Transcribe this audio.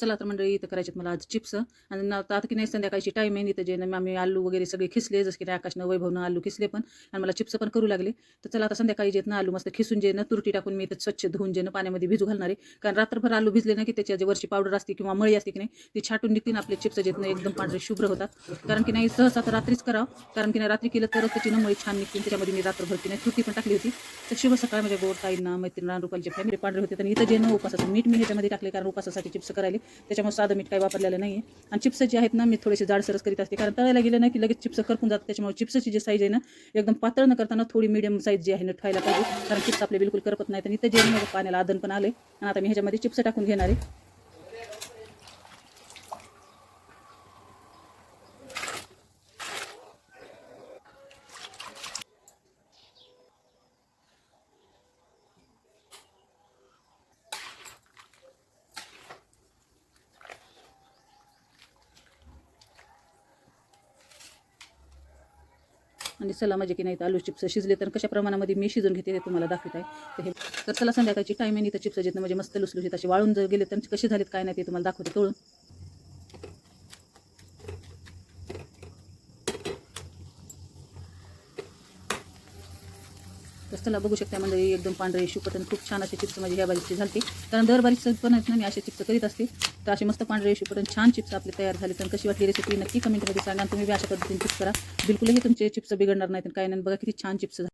चला तर मंडळी इथं करायचे मला आज चिप्स आणि आता की नाही संध्याकाळची टाईम आहे इथं जे आम्ही आलू वगैरे सगळे खिसले जसं की नाही आकाशनं वैभवनं आलू खिसले पण आणि मला चिप्स पण करू लागले. तर चला आता संध्याकाळी जे ना आलू मस्त खिसून जे ना तुरटी टाकून मी इथं स्वच्छ धुवून जे ना पाण्यामध्ये भिजू घालणार आहे. कारण रात्रभर आलू भिजले ना की त्याची जे वरची पावडर असते किंवा मळी असते की नाही ती छाटून निघते आपले चिप्स जे ना एकदम पांढरे शुभ्र होतात. कारण की नाही सहसा तर रात्रीच करावं, कारण की नाही रात्री केलं तरच त्याची मळी छान निघते. त्याच्यामध्ये मी रात्रभर की नाही तुरटी पण टाकली होती. तर शुभ सकाळ माझ्या गोड ताईंना मैत्रिणींना रुपालीचे फॅमिली पांढरे होते. आणि इथं जे ना उपासाचं मीठ मी ह्याच्यामध्ये टाकले कारण उपासासाठी चिप्स करायले, त्याच्यामुळे साधं मीठ काही वापरलेलं नाही आहे. आणि चिप्स जे आहेत ना मी थोडेसे जाडसरच करीत असते, कारण तळायला गेलं ना की लगेच चिप्स करपून जातात. त्याच्यामुळे चिप्सची जी साईज आहे ना एकदम पातळ न करताना थोडी मीडियम साईज जी आहे ना ठेवायला पाहिजे, कारण चिप्स आपले बिलकुल करपत नाहीत. आणि इथं जे माझ्या पाण्याला आदन पण आले आणि आता मी ह्याच्यामध्ये चिप्स टाकून घेणार आहे. आणि चला म्हणजे की नाही आलू चिप्स शिजले तर कशा प्रमाणामध्ये मी शिजून घेते ते तुम्हाला दाखवत आहे. तर हे तर चला संध्याकाळची टाईम आहे. तर चिप्स जे म्हणजे मस्त लुसलुशीत असे वाळून जर गेले तर कसे झालेत काय नाही ते तुम्हाला दाखवते तळून. तर चला बघू शकता मंडळी एकदम पांढरे शुपट आणि खूप छान असे चिप्स म्हणजे ह्या बारीची झालते. कारण दर बारीच पण आहेत ना मी असे चिप्स करीत असते. तर असे मस्त पांढरे शुपट आणि छान चिप्स आपले तयार झाले. तर कशी वाटली रेसिपी नक्की कमेंटमध्ये सांगा. आणि तुम्ही अशा पद्धतीने चिप्स करा, बिलकुलही तुमचे चिप्स बिघडणार नाहीत. काय नाही बघा किती छान चिप्स